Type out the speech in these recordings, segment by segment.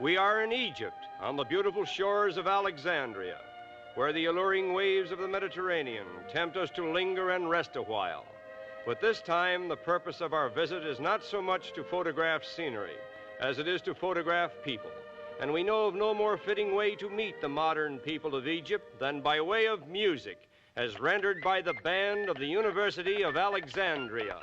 We are in Egypt, on the beautiful shores of Alexandria, where the alluring waves of the Mediterranean tempt us to linger and rest a while. But this time, the purpose of our visit is not so much to photograph scenery as it is to photograph people. And we know of no more fitting way to meet the modern people of Egypt than by way of music, as rendered by the band of the University of Alexandria.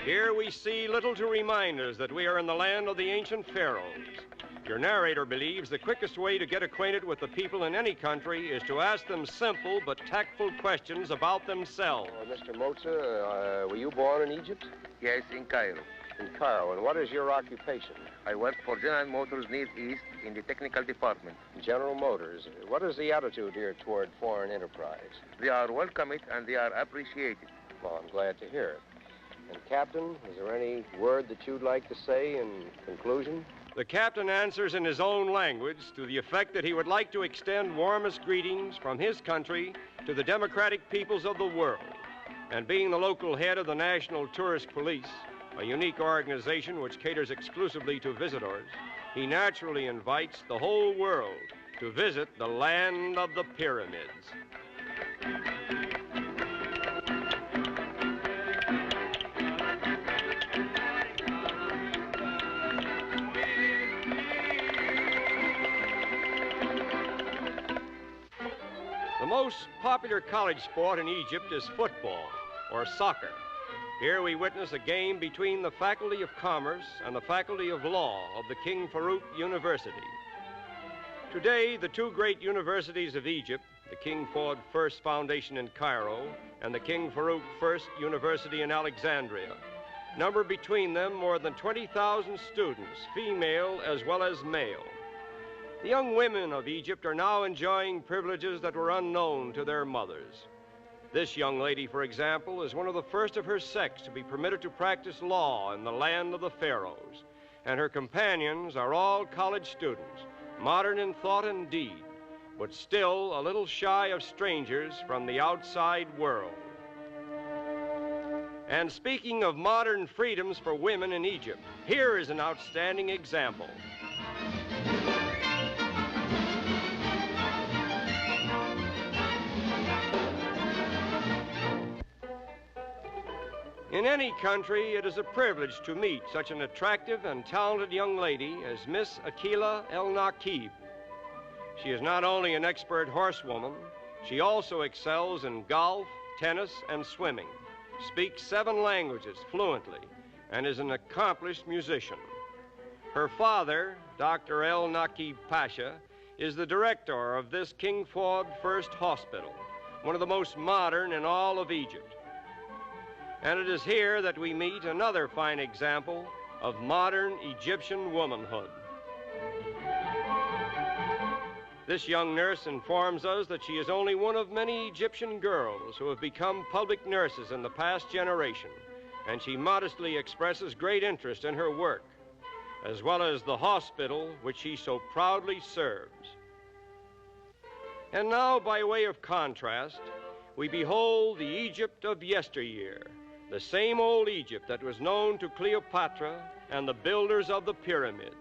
Here we see little to remind us that we are in the land of the ancient pharaohs. Your narrator believes the quickest way to get acquainted with the people in any country is to ask them simple but tactful questions about themselves. Mr. Motza, were you born in Egypt? Yes, in Cairo. In Cairo. And what is your occupation? I work for General Motors Near East in the technical department. General Motors. What is the attitude here toward foreign enterprise? They are welcomed and they are appreciated. Well, I'm glad to hear it. And, Captain, is there any word that you'd like to say in conclusion? The captain answers in his own language to the effect that he would like to extend warmest greetings from his country to the democratic peoples of the world. And being the local head of the National Tourist Police, a unique organization which caters exclusively to visitors, he naturally invites the whole world to visit the land of the pyramids. The most popular college sport in Egypt is football, or soccer. Here we witness a game between the Faculty of Commerce and the Faculty of Law of the King Farouk University. Today, the two great universities of Egypt, the King Fahd First Foundation in Cairo and the King Farouk First University in Alexandria, number between them more than 20,000 students, female as well as male. The young women of Egypt are now enjoying privileges that were unknown to their mothers. This young lady, for example, is one of the first of her sex to be permitted to practice law in the land of the pharaohs, and her companions are all college students, modern in thought and deed, but still a little shy of strangers from the outside world. And speaking of modern freedoms for women in Egypt, here is an outstanding example. In any country, it is a privilege to meet such an attractive and talented young lady as Miss Akila El-Naqib. She is not only an expert horsewoman, she also excels in golf, tennis, and swimming, speaks 7 languages fluently, and is an accomplished musician. Her father, Dr. El-Naqib Pasha, is the director of this King Fahd First Hospital, one of the most modern in all of Egypt. And it is here that we meet another fine example of modern Egyptian womanhood. This young nurse informs us that she is only one of many Egyptian girls who have become public nurses in the past generation, and she modestly expresses great interest in her work, as well as the hospital which she so proudly serves. And now, by way of contrast, we behold the Egypt of yesteryear, the same old Egypt that was known to Cleopatra and the builders of the pyramids.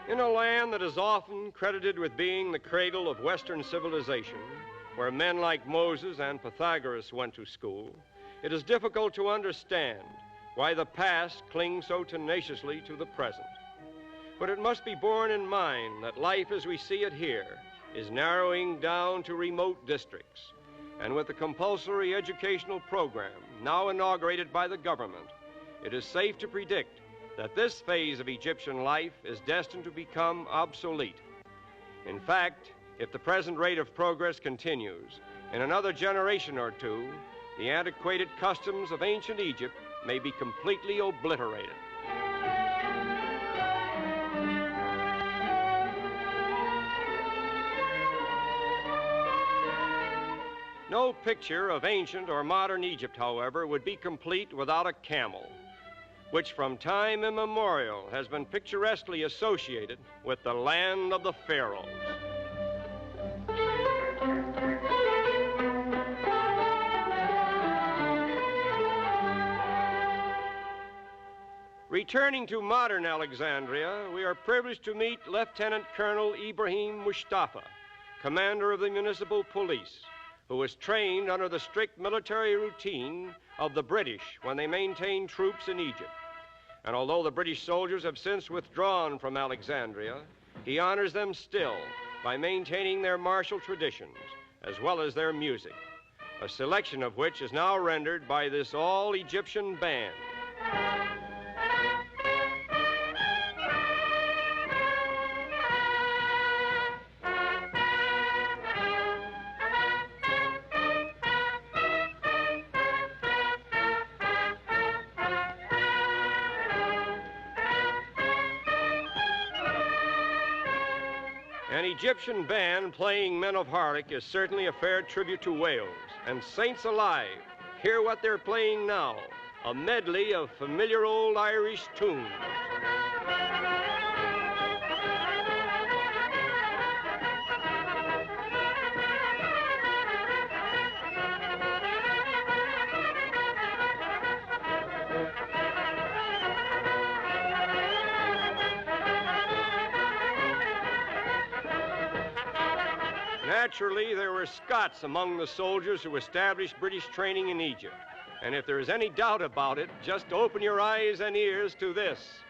In a land that is often credited with being the cradle of Western civilization, where men like Moses and Pythagoras went to school, it is difficult to understand why the past clings so tenaciously to the present. But it must be borne in mind that life as we see it here is narrowing down to remote districts. And with the compulsory educational program now inaugurated by the government, it is safe to predict that this phase of Egyptian life is destined to become obsolete. In fact, if the present rate of progress continues, in another generation or two, the antiquated customs of ancient Egypt may be completely obliterated. No picture of ancient or modern Egypt, however, would be complete without a camel, which from time immemorial has been picturesquely associated with the land of the pharaohs. Returning to modern Alexandria, we are privileged to meet Lieutenant Colonel Ibrahim Mustafa, commander of the municipal police, who was trained under the strict military routine of the British when they maintained troops in Egypt. And although the British soldiers have since withdrawn from Alexandria, he honors them still by maintaining their martial traditions as well as their music, a selection of which is now rendered by this all-Egyptian band. An Egyptian band playing Men of Harlech is certainly a fair tribute to Wales. And saints alive, hear what they're playing now, a medley of familiar old Irish tunes. Naturally, there were Scots among the soldiers who established British training in Egypt. And if there is any doubt about it, just open your eyes and ears to this.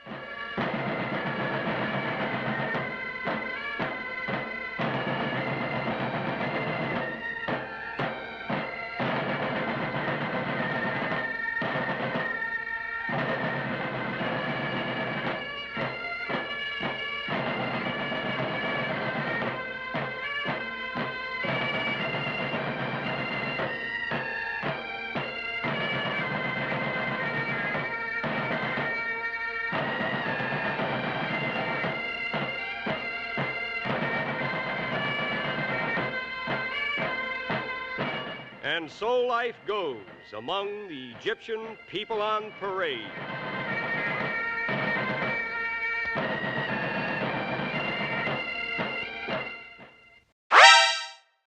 And so life goes among the Egyptian people on parade.